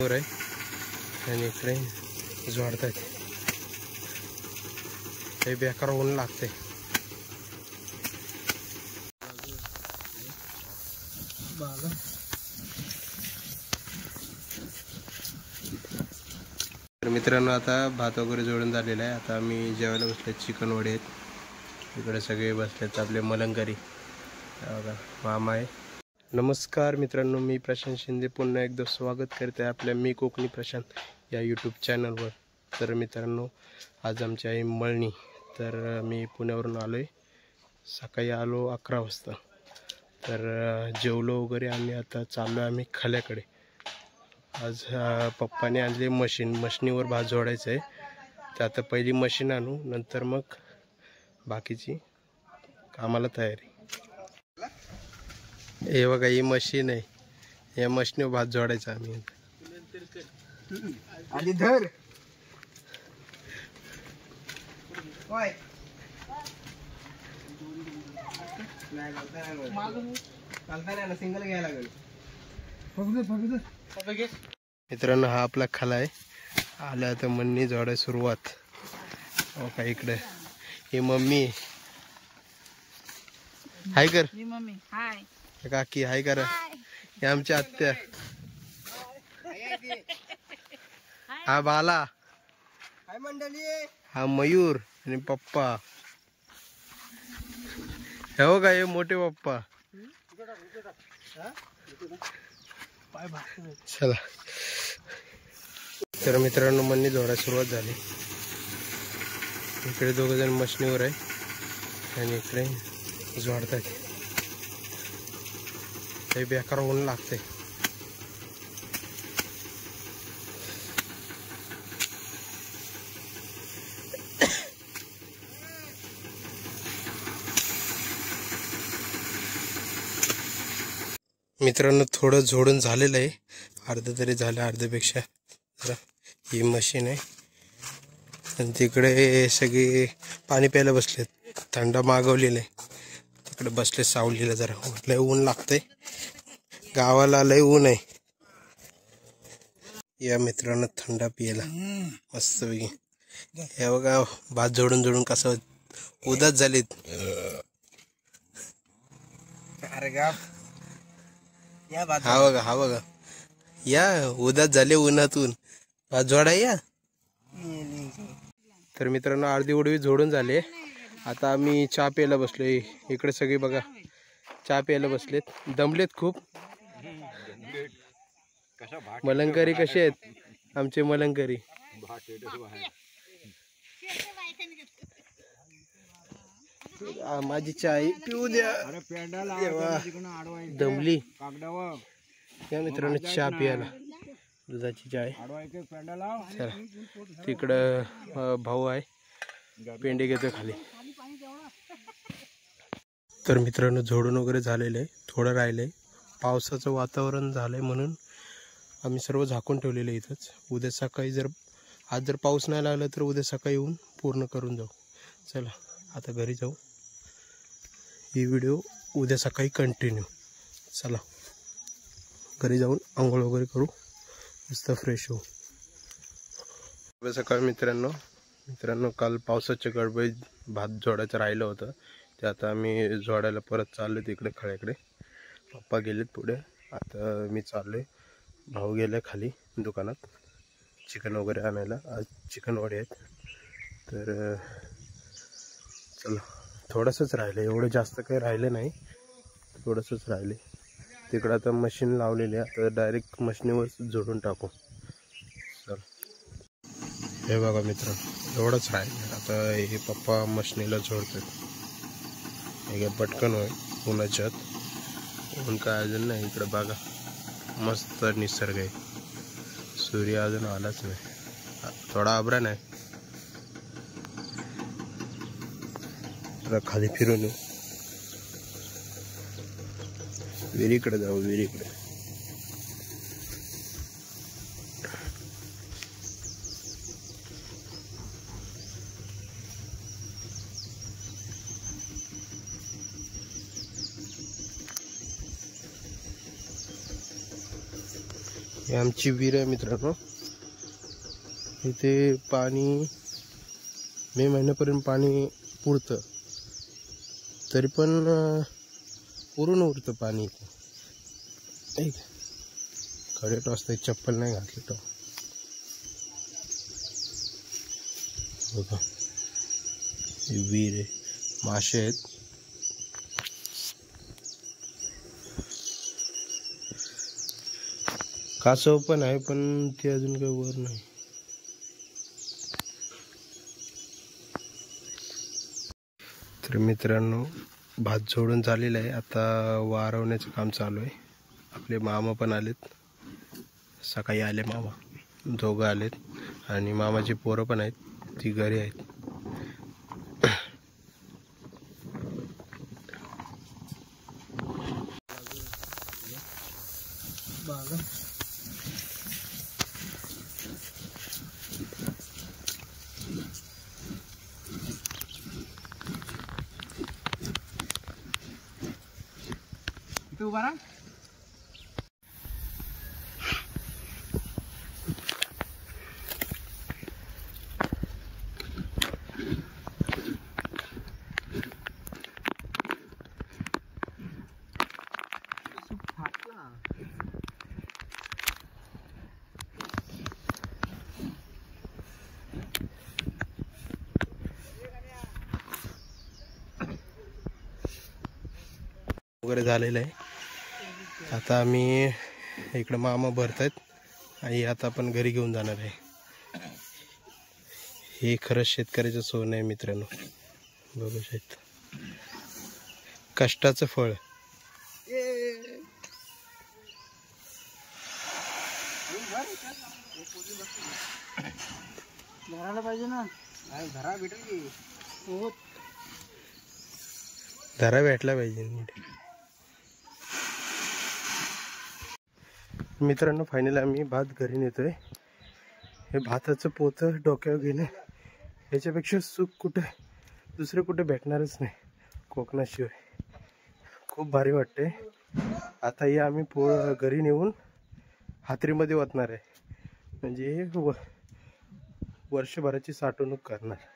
आहे आणि इकडे झोडतात हे बेकार ऊन लागते. तर मित्रांनो आता भात वगैरे जोडून झालेला आहे. आता आम्ही जेवायला बसले. चिकन वडे आहेत इकडे सगळे बसलेत आपले मलंगकरी बघा मामा आहे. नमस्कार मित्रांनो, मी प्रशांत शिंदे पुन्हा एकदा स्वागत करते आपल्या मी कोकणी प्रशांत या यूट्यूब चॅनलवर. तर मित्रांनो आज आमची आहे मळणी. तर मी पुण्यावरून आलो आहे. सकाळी आलो 11 वाजता. तर जेवलो वगैरे आम्ही आता चाललो आहे आम्ही खल्याकडे. आज पप्पाने आणले मशीनीवर भात जोडायचं आहे. तर आता पहिली मशीन आणू नंतर मग बाकीची कामाला तयारी. हे बघा ही मशीन आहे. या मशीनीवर भात जोडायचा आम्ही. आधी धर सिंगल घ्यायला लागेल. मित्रांनो हा आपला खला आहे. आला तर मन्नी जोडाय सुरुवात. हो का इकडे ही मम्मी हाय कर. मम्मी हाय. काकी हाय करा. हे आमच्या आत्या. हा बाला. हाय मंडळी. हा मयूर आणि पप्पा. हे हो का हे मोठे पप्पा. चला तर मित्रांनो मन्नी जोडायला सुरुवात झाली. इकडे दोघं जण मशनीवर आहे आणि इकडे जोडतात हे बेकार ऊन लागते. मित्रांनो थोडं जोडून झालेलं आहे. अर्ध तरी झालं. अर्ध्यापेक्षा जरा ही मशीन आहे आणि तिकडे सगळे पाणी प्यायला बसलेत. थंड मागवलेलं आहे. तिकडे बसले सावलीला. जरा लय ऊन लागतंय. गावाला लय ऊन आहे. या मित्रांनो थंडा पियाला मस्त पैकी. हे बघा भात जोडून जोडून कसं उदास झालीत. हा बघा या उदास झाले उन्हातून भात जोडाय या. तर मित्रांनो अर्धी उडवी जोडून झाले. आता आम्ही चहा प्यायला बसलोय. इकडे सगळे बघा चहा प्यायला बसलेत. दमलेत खूप. मलंगकरी कसे आहेत आमचे मलंगकरी. माझी चाय पिऊ द्या. दमली या मित्रांनो चहा प्यायला. दुधाची चाय. चला तिकडं भाऊ आहे पेंडे घेतोय खाली. तर मित्रांनो जोडून वगैरे झालेलं आहे. थोडं राहिलंय. पावसाचं वातावरण झालंय म्हणून आम्ही सर्व झाकून ठेवलेलं आहे इथंच. उद्या सकाळी आज जर पाऊस नाही लागला तर उद्या सकाळी येऊन पूर्ण करून जाऊ. चला आता घरी जाऊ. ही व्हिडिओ उद्या सकाळी कंटिन्यू. चला घरी जाऊन आंघोळ वगैरे करू. मस्त फ्रेश होऊ. उद्या सकाळी मित्रांनो काल पावसाच्या गडबडीत भात जोडायचं राहिलं होतं. ते आता आम्ही जोडायला परत चाललो तिकडे खळ्याकडे. पप्पा गेलेत पुढे. आता मी चाललोय. भाऊ गेले खाली दुकानात चिकन वगैरे आणायला. आज चिकन वडे आहेत. तर चला थोडंसंच राहिलं. एवढं जास्त काही राहिलं नाही. थोडंसंच राहिले. तिकडं आता मशीन लावलेली आहे. आता डायरेक्ट मशीनीवर जोडून टाकू. चल हे बघा मित्रांनो एवढंच राहिलं. आता हे पप्पा मशीनीला जोडतात. हे काय पटकन होय उन्हाच्यात. ऊन काय अजून नाही. इकडं बघा मस्त निसर्ग आहे. सूर्य अजून आलाच नाही. थोडा आभरा नाही. खाली फिरून येऊ. विहिरीकडे जाऊ. विहिरीकडे ही आमची विहीर आहे मित्रांनो. इथे पाणी मे महिन्यापर्यंत पाणी पुरतं, तरी पण पुरून उरतं पाणी. एक कडे टोचते, चप्पल नाही घातली तो. बघा विहीर आहे, मासे आहेत. कासव पण आहे, पण ते अजून काही वर नाही. तर मित्रांनो, भात जोडून झालेला आहे. आता वारवण्याचं काम चालू आहे. आपले मामा पण आलेत, सकाळी आले मामा, दोघं आलेत. आणि मामाची पोरं पण आहेत, ती घरी आहेत. तू उभा राहा. वगैरे झालेलं आहे. आता आम्ही इकडं मामा भरतायत आणि आता आपण घरी घेऊन जाणार आहे. हे खरंच शेतकऱ्याचं सोनं आहे मित्रांनो. बघू शकता, कष्टाचं फळ. धरायला पाहिजे ना, धरा भेटेल की. धरा भेटला पाहिजे नीट. मित्रांनो, फायनली आम्ही भात घरी नेतोय. हे भाताचं पोतं डोक्यावर घेणे याच्यापेक्षा सुख कुठे दुसरे कुठे भेटणारच नाही कोकणाशिवाय. खूप भारी वाटते. आता हे आम्ही घरी नेऊन हातरीमध्ये ओतणार आहे, म्हणजे वर्षभराची साठवणूक करणार.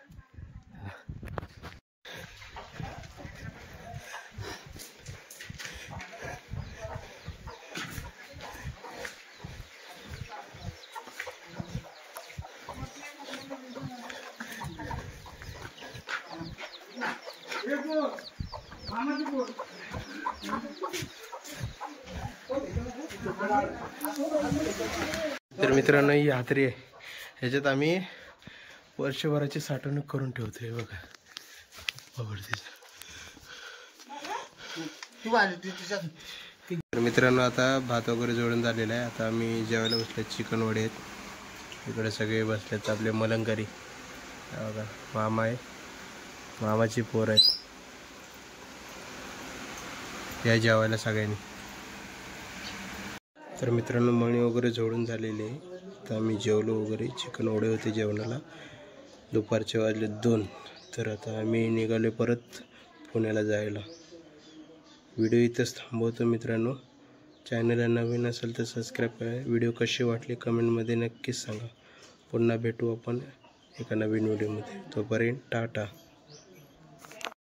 तर मित्रांनो, ही हातरी आहे, ह्याच्यात आम्ही वर्षभराची साठवणूक करून ठेवतोय. बघा तर मित्रांनो, आता भात वगैरे जोडून झालेला आहे. आता आम्ही जेवायला बसले. चिकन वडे आहेत इकडे, सगळे बसलेत आपले मलंगकरी. बघा, मामा आहे, मामाची पोर आहेत. या जेवायला सगळ्यांनी. तर मित्रांनो, मणी वगैरे जोडून झालेले आहे. तर आम्ही जेवलो वगैरे. चिकन वडे होते जेवणाला. दुपारचे वाजले 2. तर आता आम्ही निघालो परत पुण्याला जायला. व्हिडिओ इथंच थांबवतो मित्रांनो. चॅनलला नवीन असेल तर सबस्क्राईब करा. व्हिडिओ कसे वाटले कमेंटमध्ये नक्कीच सांगा. पुन्हा भेटू आपण एका नवीन व्हिडिओमध्ये. तोपर्यंत टाटा.